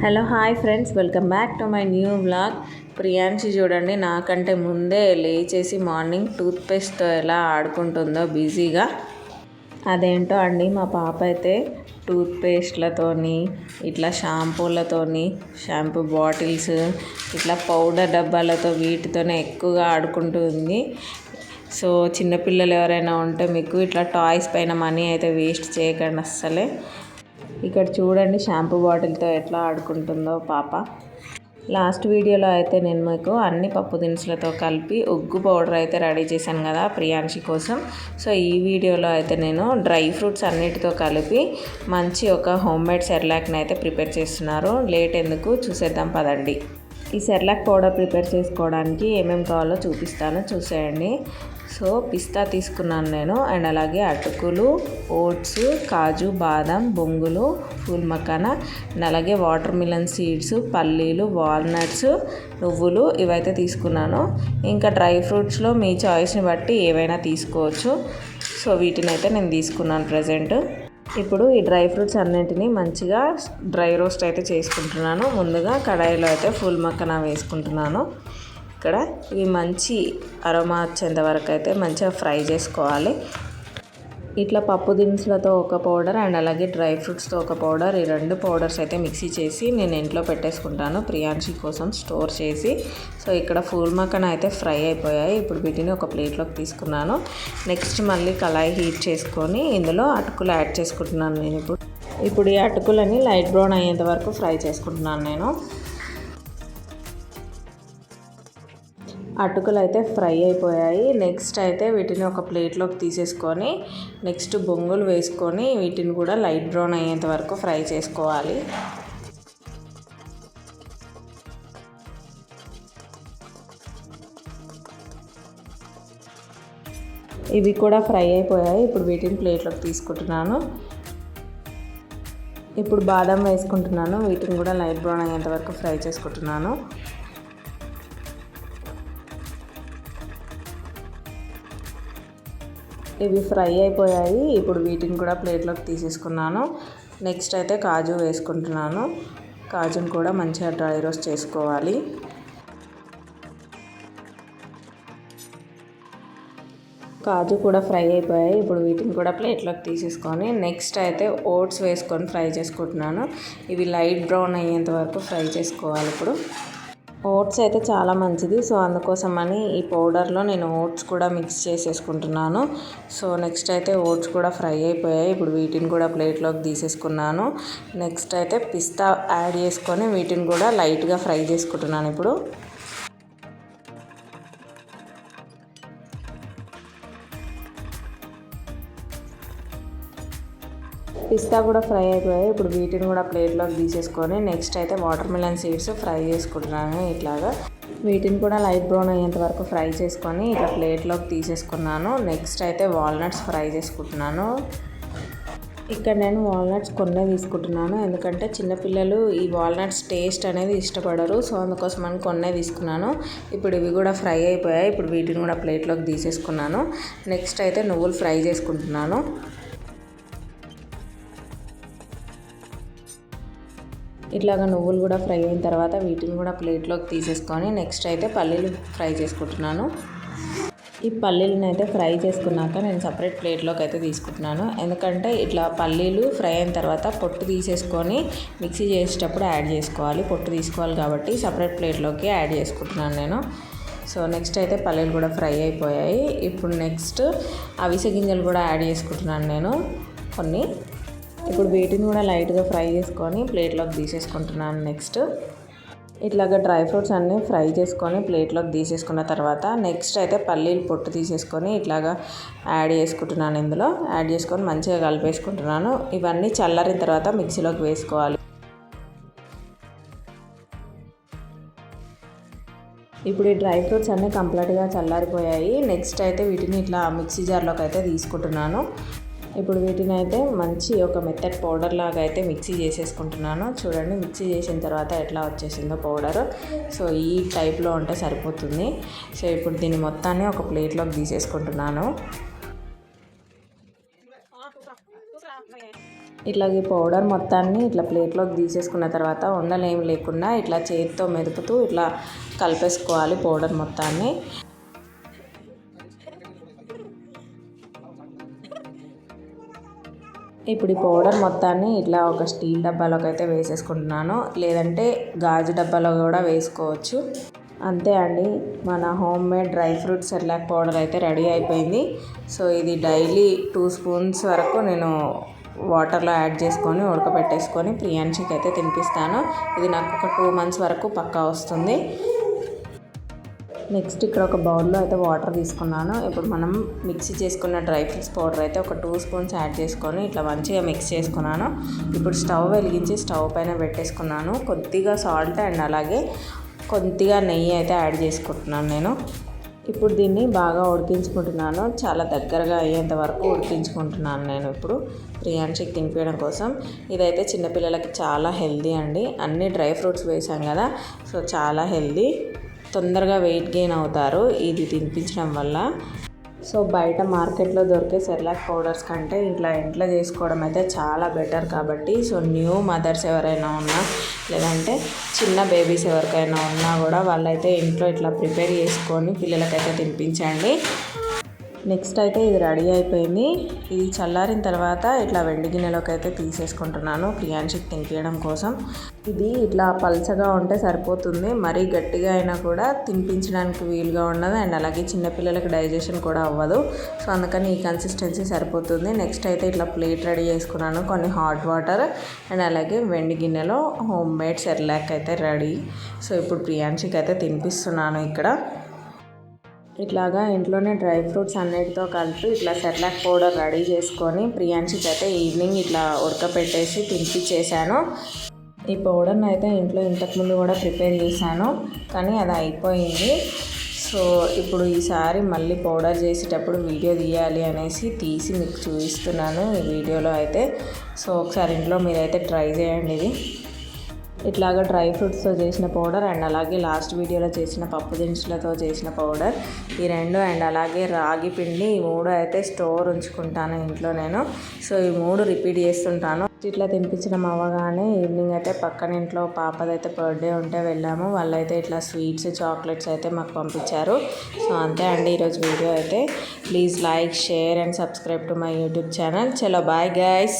Hello hi friends, welcome back to my new vlog. Priyanshi చూడండి నాకంటే ముందే లేచేసి మార్నింగ్ టూత్పేస్ట్తో ఎలా ఆడుకుంటుందో బిజీగా. అదేంటో అండి, మా పాప అయితే టూత్పేస్ట్లతోని ఇట్లా షాంపూలతోని షాంపూ బాటిల్స్ ఇట్లా పౌడర్ డబ్బాలతో వీటితోనే ఎక్కువగా ఆడుకుంటుంది. సో చిన్నపిల్లలు ఎవరైనా ఉంటే మీకు ఇట్లా టాయ్స్ పైన మనీ అయితే వేస్ట్ చేయకండి అస్సలే. ఇక్కడ చూడండి షాంపూ బాటిల్తో ఎట్లా ఆడుకుంటుందో పాప. లాస్ట్ వీడియోలో అయితే నేను మీకు అన్ని పప్పు దినుసులతో కలిపి ఉగ్గు పౌడర్ అయితే రెడీ చేశాను కదా ప్రియాంశి కోసం. సో ఈ వీడియోలో అయితే నేను డ్రై ఫ్రూట్స్ అన్నిటితో కలిపి మంచి ఒక హోమ్మేడ్ సెర్లాక్ని అయితే ప్రిపేర్ చేస్తున్నారు. లేట్ ఎందుకు చూసేద్దాం పదండి. ఈ సెర్లాక్ పౌడర్ ప్రిపేర్ చేసుకోవడానికి ఏమేమి కావాలో చూపిస్తాను, చూసేయండి. సో పిస్తా తీసుకున్నాను నేను, అండ్ అలాగే అటుకులు, ఓట్స్, కాజు, బాదం, బొంగులు, ఫూల్ మకానా, అండ్ అలాగే వాటర్ మిలన్ సీడ్స్, పల్లీలు, వాల్నట్స్, నువ్వులు ఇవైతే తీసుకున్నాను. ఇంకా డ్రై ఫ్రూట్స్లో మీ చాయిస్ని బట్టి ఏవైనా తీసుకోవచ్చు. సో వీటిని అయితే నేను తీసుకున్నాను ప్రజెంట్. ఇప్పుడు ఈ డ్రై ఫ్రూట్స్ అన్నింటినీ మంచిగా డ్రై రోస్ట్ అయితే చేసుకుంటున్నాను. ముందుగా కడాయిలో అయితే ఫుల్ మక్కన వేసుకుంటున్నాను. ఇక్కడ ఇవి మంచి అరోమా వచ్చేంత వరకు అయితే మంచిగా ఫ్రై చేసుకోవాలి. ఇట్లా పప్పు దినుసులతో ఒక పౌడర్ అండ్ అలాగే డ్రై ఫ్రూట్స్తో ఒక పౌడర్, ఈ రెండు పౌడర్స్ అయితే మిక్సీ చేసి నేను ఇంట్లో పెట్టేసుకుంటాను ప్రియాంశి కోసం స్టోర్ చేసి. సో ఇక్కడ ఫూల్ మక్కన అయితే ఫ్రై అయిపోయాయి. ఇప్పుడు వీటిని ఒక ప్లేట్లోకి తీసుకున్నాను. నెక్స్ట్ మళ్ళీ కళాయి హీట్ చేసుకొని ఇందులో అటుకులు యాడ్ చేసుకుంటున్నాను నేను. ఇప్పుడు ఈ అటుకులని లైట్ బ్రౌన్ అయ్యేంత వరకు ఫ్రై చేసుకుంటున్నాను నేను. అటుకులు అయితే ఫ్రై అయిపోయాయి. నెక్స్ట్ అయితే వీటిని ఒక ప్లేట్లోకి తీసేసుకొని నెక్స్ట్ బొంగులు వేసుకొని వీటిని కూడా లైట్ బ్రౌన్ అయ్యేంత వరకు ఫ్రై చేసుకోవాలి. ఇవి కూడా ఫ్రై అయిపోయాయి. ఇప్పుడు వీటిని ప్లేట్లోకి తీసుకుంటున్నాను. ఇప్పుడు బాదం వేసుకుంటున్నాను. వీటిని కూడా లైట్ బ్రౌన్ అయ్యేంత వరకు ఫ్రై చేసుకుంటున్నాను. ఇవి ఫ్రై అయిపోయాయి. ఇప్పుడు వీటిని కూడా ప్లేట్లోకి తీసేసుకున్నాను. నెక్స్ట్ అయితే కాజు వేసుకుంటున్నాను. కాజును కూడా మంచిగా డ్రై రోస్ట్ చేసుకోవాలి. కాజు కూడా ఫ్రై అయిపోయాయి. ఇప్పుడు వీటిని కూడా ప్లేట్లోకి తీసేసుకొని నెక్స్ట్ అయితే ఓట్స్ వేసుకొని ఫ్రై చేసుకుంటున్నాను. ఇవి లైట్ బ్రౌన్ అయ్యేంత వరకు ఫ్రై చేసుకోవాలి. ఇప్పుడు ఓట్స్ అయితే చాలా మంచిది. సో అందుకోసమని ఈ పౌడర్లో నేను ఓట్స్ కూడా మిక్స్ చేసేసుకుంటున్నాను. సో నెక్స్ట్ అయితే ఓట్స్ కూడా ఫ్రై అయిపోయాయి. ఇప్పుడు వీటిని కూడా ప్లేట్లోకి తీసేసుకున్నాను. నెక్స్ట్ అయితే పిస్తా యాడ్ చేసుకొని వీటిని కూడా లైట్గా ఫ్రై చేసుకుంటున్నాను. ఇప్పుడు పిస్తా కూడా ఫ్రై అయిపోయాయి. ఇప్పుడు వీటిని కూడా ప్లేట్లోకి తీసేసుకొని నెక్స్ట్ అయితే వాటర్ మిలన్ సీడ్స్ ఫ్రై చేసుకుంటున్నాను. ఇట్లాగా వీటిని కూడా లైట్ బ్రౌన్ అయ్యేంత వరకు ఫ్రై చేసుకొని ఇట్లా ప్లేట్లోకి తీసేసుకున్నాను. నెక్స్ట్ అయితే వాల్నట్స్ ఫ్రై చేసుకుంటున్నాను. ఇక్కడ నేను వాల్నట్స్ కొన్నే తీసుకుంటున్నాను, ఎందుకంటే చిన్నపిల్లలు ఈ వాల్నట్స్ టేస్ట్ అనేది ఇష్టపడరు. సో అందుకోసమని కొన్నే తీసుకున్నాను. ఇప్పుడు ఇవి కూడా ఫ్రై అయిపోయాయి. ఇప్పుడు వీటిని కూడా ప్లేట్లోకి తీసేసుకున్నాను. నెక్స్ట్ అయితే నువ్వులు ఫ్రై చేసుకుంటున్నాను. ఇట్లాగా నువ్వులు కూడా ఫ్రై అయిన తర్వాత వీటిని కూడా ప్లేట్లోకి తీసేసుకొని నెక్స్ట్ అయితే పల్లీలు ఫ్రై చేసుకుంటున్నాను. ఈ పల్లీలను అయితే ఫ్రై చేసుకున్నాక నేను సపరేట్ ప్లేట్లోకి అయితే తీసుకుంటున్నాను, ఎందుకంటే ఇట్లా పల్లీలు ఫ్రై అయిన తర్వాత పొట్టు తీసేసుకొని మిక్సీ చేసేటప్పుడు యాడ్ చేసుకోవాలి. పొట్టు తీసుకోవాలి కాబట్టి సపరేట్ ప్లేట్లోకి యాడ్ చేసుకుంటున్నాను నేను. సో నెక్స్ట్ అయితే పల్లీలు కూడా ఫ్రై అయిపోయాయి. ఇప్పుడు నెక్స్ట్ అవిసె గింజలు కూడా యాడ్ చేసుకుంటున్నాను నేను కొన్ని. ఇప్పుడు వీటిని కూడా లైట్గా ఫ్రై చేసుకొని ప్లేట్లోకి తీసేసుకుంటున్నాను. నెక్స్ట్ ఇట్లాగా డ్రై ఫ్రూట్స్ అన్నీ ఫ్రై చేసుకొని ప్లేట్లోకి తీసేసుకున్న తర్వాత నెక్స్ట్ అయితే పల్లీలు పొట్టు తీసేసుకొని ఇట్లాగా యాడ్ చేసుకుంటున్నాను. ఇందులో యాడ్ చేసుకొని మంచిగా కలిపేసుకుంటున్నాను. ఇవన్నీ చల్లారిన తర్వాత మిక్సీలోకి వేసుకోవాలి. ఇప్పుడు ఈ డ్రై ఫ్రూట్స్ అన్నీ కంప్లీట్గా చల్లారిపోయాయి. నెక్స్ట్ అయితే వీటిని ఇట్లా మిక్సీ జార్లోకి అయితే తీసుకుంటున్నాను. ఇప్పుడు వీటిని అయితే మంచి ఒక మెత్తటి పౌడర్ లాగా అయితే మిక్సీ చేసేసుకుంటున్నాను. చూడండి మిక్సీ చేసిన తర్వాత ఎట్లా వచ్చేసిందో పౌడర్. సో ఈ టైప్లో ఉంటే సరిపోతుంది. సో ఇప్పుడు దీన్ని మొత్తాన్ని ఒక ప్లేట్లోకి తీసేసుకుంటున్నాను. ఇట్లా ఈ పౌడర్ మొత్తాన్ని ఇట్లా ప్లేట్లోకి తీసేసుకున్న తర్వాత ఉండలేం లేకుండా ఇట్లా చేతితో మెదుపుతూ ఇట్లా కలిపేసుకోవాలి పౌడర్ మొత్తాన్ని. ఇప్పుడు ఈ పౌడర్ మొత్తాన్ని ఇట్లా ఒక స్టీల్ డబ్బాలోకి అయితే వేసేసుకుంటున్నాను, లేదంటే గాజు డబ్బాలో కూడా వేసుకోవచ్చు. అంతే అండి, మన home made dry fruit Cerelac powder అయితే రెడీ అయిపోయింది. సో ఇది డైలీ 2 స్పూన్స్ వరకు నేను వాటర్లో యాడ్ చేసుకొని ఉడకబెట్టేసుకొని ప్రియాంశికి అయితే తినిపిస్తాను. ఇది నాకు ఒక 2 మంత్స్ వరకు పక్కా వస్తుంది. నెక్స్ట్ ఇక్కడ ఒక బౌల్లో అయితే వాటర్ తీసుకున్నాను. ఇప్పుడు మనం మిక్సీ చేసుకున్న డ్రై ఫ్రూట్స్ పౌడర్ అయితే ఒక 2 స్పూన్స్ యాడ్ చేసుకొని ఇట్లా మంచిగా మిక్స్ చేసుకున్నాను. ఇప్పుడు స్టవ్ వెలిగించి స్టవ్ పైన పెట్టేసుకున్నాను. కొద్దిగా సాల్ట్ అండ్ అలాగే కొద్దిగా నెయ్యి అయితే యాడ్ చేసుకుంటున్నాను నేను. ఇప్పుడు దీన్ని బాగా ఉడికించుకుంటున్నాను. చాలా దగ్గరగా అయ్యేంత వరకు ఉడికించుకుంటున్నాను నేను ఇప్పుడు ప్రియాంశికి తినిపించడం కోసం. ఇదైతే చిన్నపిల్లలకి చాలా హెల్దీ అండి. అన్ని డ్రై ఫ్రూట్స్ వేసాం కదా, సో చాలా హెల్దీ. తొందరగా వెయిట్ గెయిన్ అవుతారు ఇది తినిపించడం వల్ల. సో బయట మార్కెట్లో దొరికే సెర్లాక్ పౌడర్స్ కంటే ఇంట్లో చేసుకోవడం అయితే చాలా బెటర్ కాబట్టి, సో న్యూ మదర్స్ ఎవరైనా ఉన్నా లేదంటే చిన్న బేబీస్ ఎవరికైనా ఉన్నా కూడా వాళ్ళైతే ఇంట్లో ఇట్లా ప్రిపేర్ చేసుకొని పిల్లలకైతే తినిపించండి. నెక్స్ట్ అయితే ఇది రెడీ అయిపోయింది. ఇది చల్లారిన తర్వాత ఇట్లా వెండి గిన్నెలోకి అయితే తీసేసుకుంటున్నాను ప్రియాంశికి తినిపించడం కోసం. ఇది ఇట్లా పల్చగా ఉంటే సరిపోతుంది, మరీ గట్టిగా అయినా కూడా తినిపించడానికి వీలుగా ఉండదు అండ్ అలాగే చిన్నపిల్లలకి డైజెషన్ కూడా అవ్వదు. సో అందుకని ఈ కన్సిస్టెన్సీ సరిపోతుంది. నెక్స్ట్ అయితే ఇట్లా ప్లేట్ రెడీ చేసుకున్నాను, కొన్ని హాట్ వాటర్ అండ్ అలాగే వెండి గిన్నెలో హోమ్ మేడ్ సెర్లాక్ అయితే రెడీ. సో ఇప్పుడు ప్రియాంశికి అయితే తినిపిస్తున్నాను ఇక్కడ. ఇట్లాగా ఇంట్లోనే డ్రై ఫ్రూట్స్ అన్నిటితో కలిపి ఇట్లా సెర్లాక్ పౌడర్ రెడీ చేసుకొని ప్రియాంశికి అయితే ఈవినింగ్ ఇట్లా ఉడకపెట్టేసి తినిపించేసాను. ఈ పౌడర్ని అయితే ఇంట్లో ఇంతకుముందు కూడా ప్రిపేర్ చేశాను, కానీ అది అయిపోయింది. సో ఇప్పుడు ఈసారి మళ్ళీ పౌడర్ చేసేటప్పుడు వీడియో తీయాలి అనేసి తీసి మీకు చూపిస్తున్నాను ఈ వీడియోలో అయితే. సో ఒకసారి ఇంట్లో మీరైతే ట్రై చేయండి ఇది. ఇట్లాగా డ్రై ఫ్రూట్స్తో చేసిన పౌడర్ అండ్ అలాగే లాస్ట్ వీడియోలో చేసిన పప్పు దినుసులతో చేసిన పౌడర్, ఈ 2 అండ్ అలాగే రాగి పిండి, ఈ 3 అయితే స్టోర్ ఉంచుకుంటాను ఇంట్లో నేను. సో ఈ 3 రిపీట్ చేస్తుంటాను. ఇట్లా తినిపించడం అవ్వగానే ఈవినింగ్ అయితే పక్కన ఇంట్లో పాపదైతే బర్త్డే ఉంటే వెళ్ళాము. వాళ్ళైతే ఇట్లా స్వీట్స్ చాక్లెట్స్ అయితే మాకు పంపించారు. సో అంతే అండి ఈరోజు వీడియో అయితే. Please like, share and subscribe to my YouTube channel. చలో బాయ్ గైస్.